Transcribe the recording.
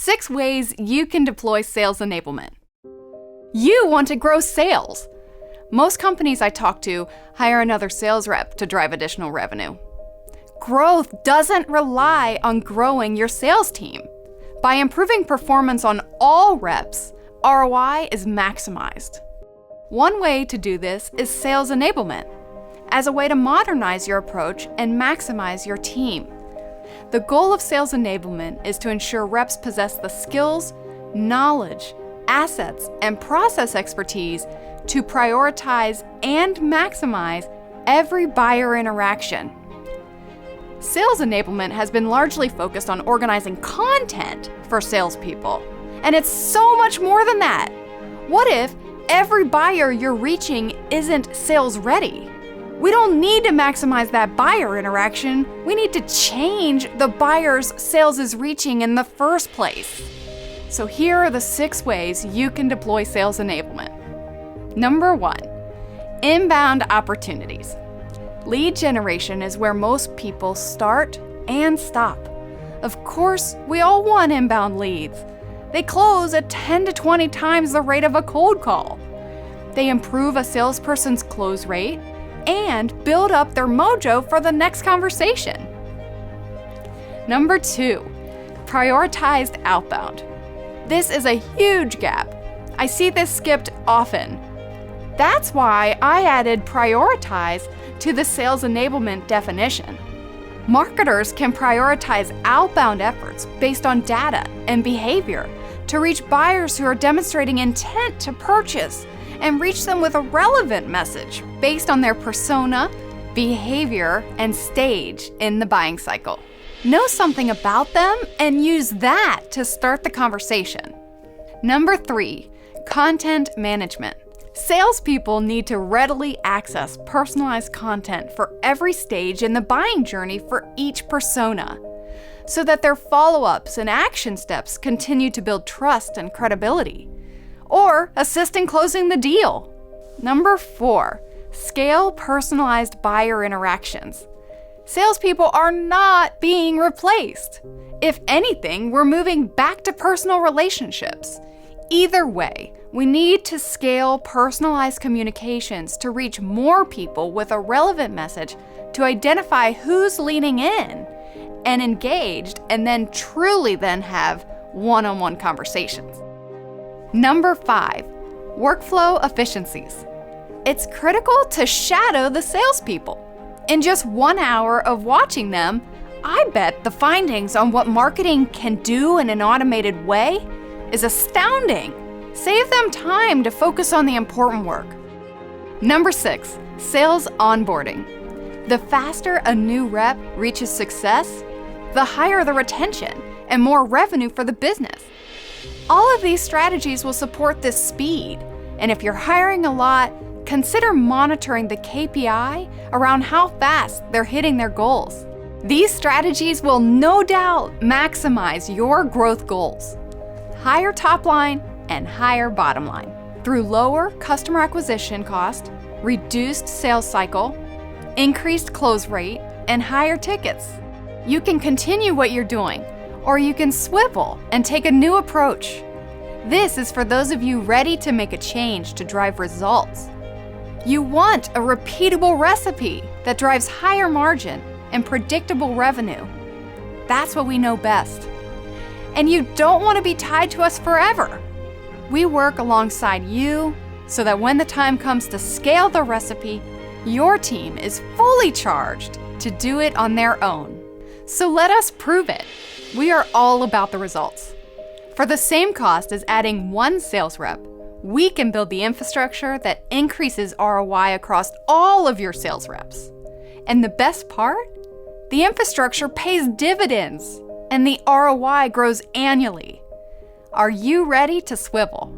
6 ways you can deploy sales enablement. You want to grow sales. Most companies I talk to hire another sales rep to drive additional revenue. Growth doesn't rely on growing your sales team. By improving performance on all reps, ROI is maximized. One way to do this is sales enablement, as a way to modernize your approach and maximize your team. The goal of sales enablement is to ensure reps possess the skills, knowledge, assets, and process expertise to prioritize and maximize every buyer interaction. Sales enablement has been largely focused on organizing content for salespeople, and it's so much more than that. What if every buyer you're reaching isn't sales ready? We don't need to maximize that buyer interaction. We need to change the buyers sales is reaching in the first place. So here are the 6 ways you can deploy sales enablement. Number 1, inbound opportunities. Lead generation is where most people start and stop. Of course, we all want inbound leads. They close at 10 to 20 times the rate of a cold call. They improve a salesperson's close rate and build up their mojo for the next conversation. Number 2, prioritized outbound. This is a huge gap. I see this skipped often. That's why I added prioritize to the sales enablement definition. Marketers can prioritize outbound efforts based on data and behavior to reach buyers who are demonstrating intent to purchase and reach them with a relevant message based on their persona, behavior, and stage in the buying cycle. Know something about them and use that to start the conversation. Number 3, content management. Salespeople need to readily access personalized content for every stage in the buying journey for each persona, so that their follow-ups and action steps continue to build trust and credibility, or assist in closing the deal. Number 4, scale personalized buyer interactions. Salespeople are not being replaced. If anything, we're moving back to personal relationships. Either way, we need to scale personalized communications to reach more people with a relevant message to identify who's leaning in and engaged, and then truly then have one-on-one conversations. Number 5, workflow efficiencies. It's critical to shadow the salespeople. In just 1 hour of watching them, I bet the findings on what marketing can do in an automated way is astounding. Save them time to focus on the important work. Number 6, sales onboarding. The faster a new rep reaches success, the higher the retention and more revenue for the business. All of these strategies will support this speed, and if you're hiring a lot, consider monitoring the KPI around how fast they're hitting their goals. These strategies will no doubt maximize your growth goals. Higher top line and higher bottom line through lower customer acquisition cost, reduced sales cycle, increased close rate, and higher tickets. You can continue what you're doing, or you can swivel and take a new approach. This is for those of you ready to make a change to drive results. You want a repeatable recipe that drives higher margin and predictable revenue. That's what we know best. And you don't want to be tied to us forever. We work alongside you so that when the time comes to scale the recipe, your team is fully charged to do it on their own. So let us prove it. We are all about the results. For the same cost as adding 1 sales rep, we can build the infrastructure that increases ROI across all of your sales reps. And the best part? The infrastructure pays dividends, and the ROI grows annually. Are you ready to swivel?